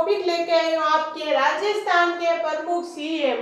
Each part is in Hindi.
टॉपिक लेके आई हूँ आपके राजस्थान के प्रमुख सीएम।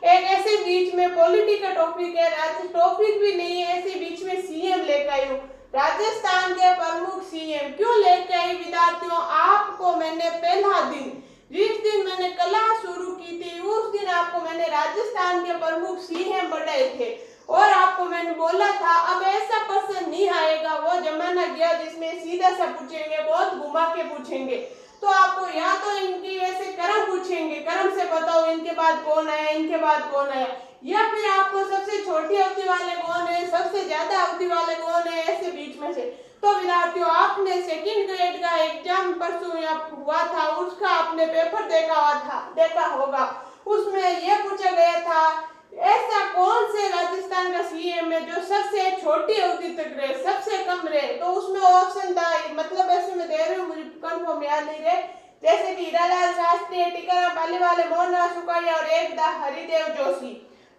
एक ऐसे बीच में पॉलिटिकल टॉपिक है, टॉपिक भी नहीं है, ऐसे बीच में सीएम लेके आई हूँ। राजस्थान के प्रमुख सीएम क्यों लेके आई विद्यार्थियों? आपको मैंने पहला दिन, जिस दिन मैंने क्लास शुरू की थी, उस दिन आपको मैंने राजस्थान के प्रमुख सीएम बताए थे और आपको मैंने बोला था अब ऐसा पर्सन नहीं आएगा, वो जमाना गया जिसमें सीधा सा पूछेंगे, बहुत घुमा के पूछेंगे। तो आपको या तो इनकी ऐसे कर्म पूछेंगे, कर्म से बताओ इनके बाद कौन आया, इनके बाद कौन आया, या फिर आपको सबसे छोटी अवधि वाले कौन है, सबसे ज्यादा अवधि वाले कौन है, ऐसे बीच में से। तो विद्यार्थियों, आपने सेकंड ग्रेड का एग्जाम परसों हुआ था, उसका आपने पेपर देखा होगा। उसमें यह पूछा गया था ऐसा कौन से राजस्थान का सीएम है जो सबसे छोटी अवधि तक रहे, सबसे कम रहे। तो उसमें ऑप्शन था, मतलब ऐसे में दे रही हूँ, मुझे कंफर्म याद नहीं रहे, जैसे कि हीरालाल शास्त्री, टीकाराम पालीवाल, मोहनदास सुखाड़िया और एक था हरिदेव जोशी।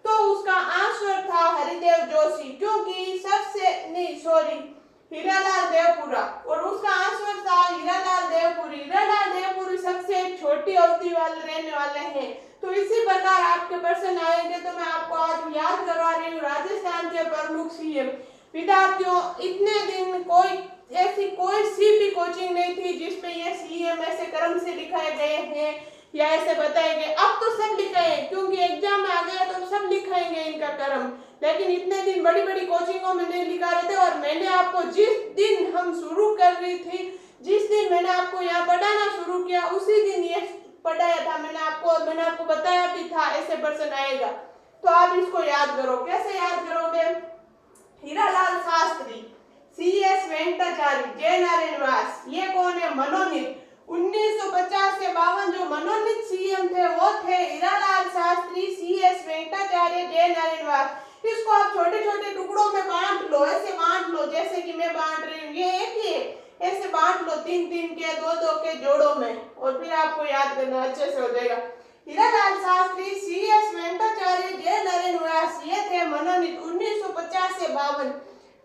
तो उसका आंसर था हरिदेव जोशी, क्योंकि सबसे नहीं सॉरी हीरालाल देवपुरा, और उसका आंसर था हीरालाल देवपुरी। हीरालाल देवपुरी सबसे छोटी अवधि वाले रहने वाले हैं। तो इसी प्रकार आपके प्रश्न आएंगे, तो मैं आपको आज याद करवा रही हूँ राजस्थान के प्रमुख सीएम। विद्यार्थियों, इतने दिन कोई सी भी कोचिंग नहीं थी जिसमें ये सीएम ऐसे क्रम से लिखाए गए हैं या ऐसे बताए गए। अब तो सब लिखाए, क्योंकि एग्जाम में आ गया तो सब लिखाएंगे इनका क्रम, लेकिन इतने दिन बड़ी बड़ी कोचिंगों में नहीं लिखा रहे थे। और मैंने आपको जिस दिन हम शुरू कर रही थी, जिस दिन मैंने आपको यहाँ पढ़ाना शुरू किया, उसी दिन ये पढ़ाया था मैंने आपको बताया भी था ऐसे पर्सन आएगा। तो आप इसको याद करो। कैसे याद करोगे? हीरालाल शास्त्री, सीएस वेंकटाचार्य, जय नारायण व्यास, ये कौन है? मनोनीत। 1950 से 52 जो मनोनीत सीएम थे वो थे हीरालाल शास्त्री, सीएस वेंकटाचार्य, जय नारायण व्यास। इसको आप छोटे छोटे टुकड़ों में बांट लो, ऐसे बांट लो जैसे कि मैं बांट रही हूँ, ये एक ही है, ऐसे बांट लो 3-3 के, 2-2 के जोड़ों में, और फिर आपको याद करना अच्छे से हो जाएगा। हीरालाल शास्त्री, सीएस वेंकटाचार्य, जय नारायण व्यास, ये थे मनोनीत 1950 से 52।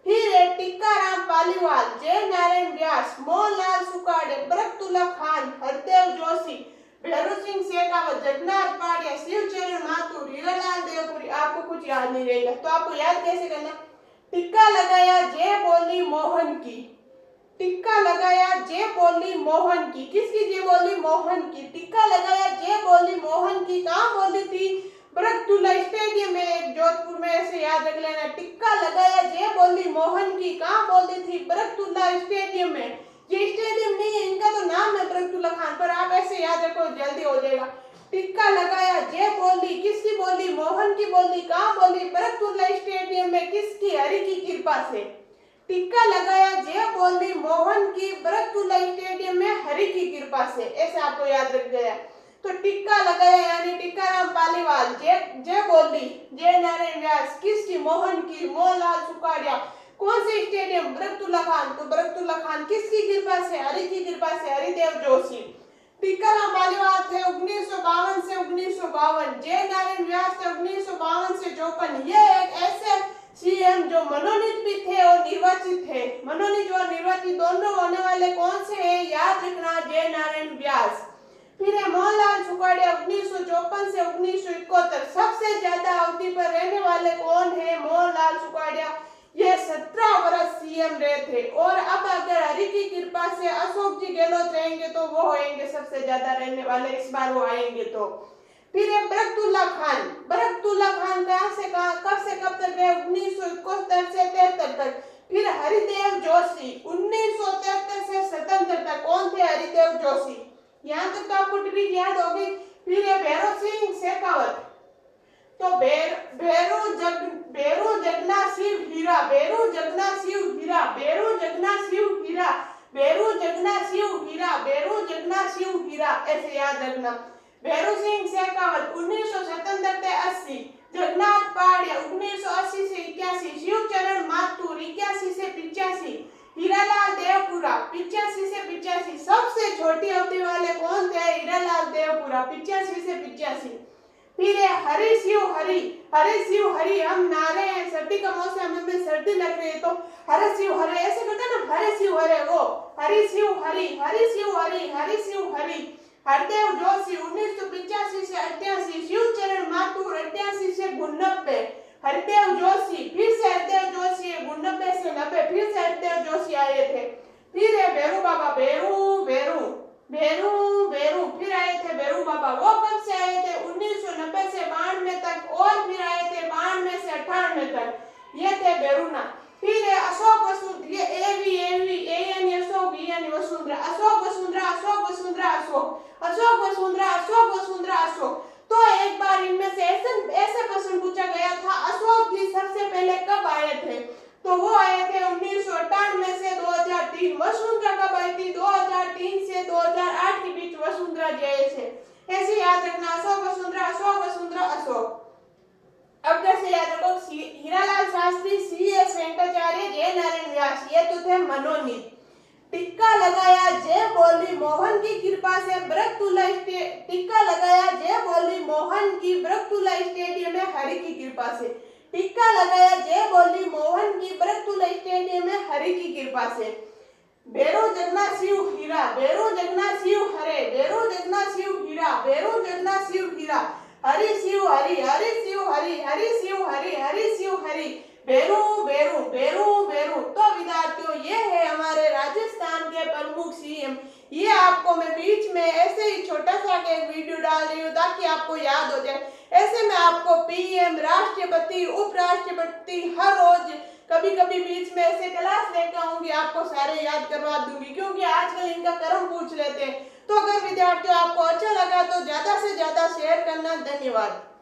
फिर है टीकाराम पालीवाल, जय नारायण व्यास, मोहनलाल सुखाड़े, बरकतुल्ला खान, हरदेव जोशी, भैरू सिंह शेखावत, जगन्नाथ पाटिया, शिवचरण माथुर, हीरालाल देवपुरी। आपको कुछ याद नहीं रहेगा, तो आपको याद कैसे करना? टिक्का लगाया जय बोली मोहन की, टिक्का लगाया जय बोली मोहन की। किसकी जय बोली? मोहन की। टिक्का लगाया जय बोली मोहन की, कहाँ बोली थी? बरकतुल्ला स्टेडियम में, जोधपुर में, ऐसे याद रख लेना। टिक्का लगाया जय बोली मोहन की, कहाँ बोली थी? बरकतुल्ला स्टेडियम में। ये स्टेडियम नहीं है, इनका तो नाम है बरकतुल्ला खान, पर आप ऐसे याद रखो, जल्दी हो जाएगा। टिक्का लगाया जय बोली, किसकी बोली? मोहन की बोली। कहाँ बोली? बरकतुल्ला स्टेडियम में। किसकी? हरि की कृपा से। टिक्का लगाया जय बोली मोहन की, बरकतुल्ला स्टेडियम में, हरि की कृपा से। ऐसे आपको याद रख गया। तो टिक्का लगाया यानी टीकाराम पालीवाल, जय बोली जय नारायण व्यास, किसकी? मोहन की, मोहनलाल सुखाड़िया। कौन से स्टेडियम? बरकतुल्ला खान। तो बरकतुल्ला खान किसकी कृपा से? हरि की कृपा से, हरिदेव जोशी। टीकाराम पालीवाल थे 1952 से 1952, जय नारायण व्यास थे 1952 से 54। ये एक ऐसे सीएम जो मनोनीत भी थे और निर्वाचित थे। मनोनीत और निर्वाचित दोनों होने वाले कौन से हैं? याद रखना, जय नारायण व्यास। फिर है मोहनलाल सुखाड़िया 1954 से 1971। सबसे ज्यादा अवधि पर रहने वाले कौन है? मोहनलाल सुखाड़िया। ये 17 वर्ष सीएम रहे थे। और अब अगर हरि की कृपा से अशोक जी गहलोत रहेंगे तो वो होंगे सबसे ज्यादा रहने वाले, इस बार वो आएंगे तो। फिर है बरकतुल्ला खान। बरकतुल्ला खान कहाँ से कहाँ, कब से कब तक रहे? 1971 से 73 तक। फिर हरिदेव जोशी 1973 से 77 तक। कौन थे? हरिदेव जोशी। यहाँ तक तो आपको ट्रिक याद होगी। फिर है भैरू सिंह शेखावत। तो भैरू जगना शिव हीरा, भैरू जगना शिव हीरा, भैरू जगना शिव हीरा, भैरू जगना शिव हीरा, भैरू जगना शिव हीरा, ऐसे याद रखना। भैरू सिंह शेखावत 1977 से 80, जगन्नाथ पाटिया 1980 से 81, शिवचरण माथुर 81 से 85, हीरालाल देवपुरा 85 से 85। सबसे छोटी अवधि वाले कौन थे? हीरालाल देवपुरा 85 से 85। फिर है हरि शिव हरि, हरि शिव हरि। हम नारे हैं, सर्दी का मौसम, हमें सर्दी लग रही है तो हरि शिव हरि ऐसे करते ना, हरि शिव हरि, वो हरि शिव हरि, हरि शिव हरि, हरि शिव हरि। हरदेव जोशी 1985 से 88, शिवचरण माथुर 88 से 89, हरदेव जोशी, फिर से हरदेव जोशी 89 से 90, फिर से हरदेव जोशी आए थे। फिर है बेरू बाबा, बेरू बेरू बेरू बेरू, फिर आए थे बेरू बाबा। वो कब से आए थे? 1990 से 92 तक, और फिर आए थे 92 से 98 तक। ये थे बेरूनाथ। फिर है अशोक वसुंधरा, ये एन अशोक, एन वसुंधरा, अशोक वसुंधरा, अशोक वसुंधरा, अशोक वसुंधरा, अशोक वसुंधरा, अशोक। तो एक बार इनमें से ऐसे प्रश्न पूछा गया था, अशोक जी सबसे पहले कब आए थे? तो वो आए थे 1998 से 2003। वसुंधरा कब आई थी? 2003 से 2008 के बीच वसुंधरा जी आए थे। ऐसे याद रखना, अशोक वसुंधरा, अशोक वसुंधरा, अशोक। अब कैसे याद रखो, हीरालाल शास्त्री, C.S. वेंकटाचार्य, जे नारायण व्यास, ये तो थे मनोनीत। टिक्का लगाया जय बोली मोहन की कृपा से ब्रतुला, टिक्का लगाया जय बोली मोहन की ब्रतुला स्टेडियम में हरि की कृपा से। टिक्का लगाया जय बोली मोहन की ब्रतुला स्टेडियम में हरि की कृपा से। बेरो जगन्नाथ शिव हीरा, बेरो जगन्नाथ शिव हरे, बेरो जगन्नाथ शिव हीरा, बेरो जगन्नाथ शिव हीरा, हरि शिव हरि, हरि शिव हरि, हरि शिव हरि, हरि शिव हरि, बेरू बेरू बेरू बेरू। तो विद्यार्थियों, ये है हमारे राजस्थान के प्रमुख CM। ये आपको मैं बीच में ऐसे ही छोटा सा एक वीडियो डाल रही हूँ ताकि आपको याद हो जाए। ऐसे में आपको PM, राष्ट्रपति, उपराष्ट्रपति हर रोज कभी कभी बीच में ऐसे क्लास लेकर आऊंगी, आपको सारे याद करवा दूंगी, क्योंकि आजकल इनका क्रम पूछ लेते हैं। तो अगर विद्यार्थियों आपको अच्छा लगा तो ज्यादा से ज्यादा शेयर करना। धन्यवाद।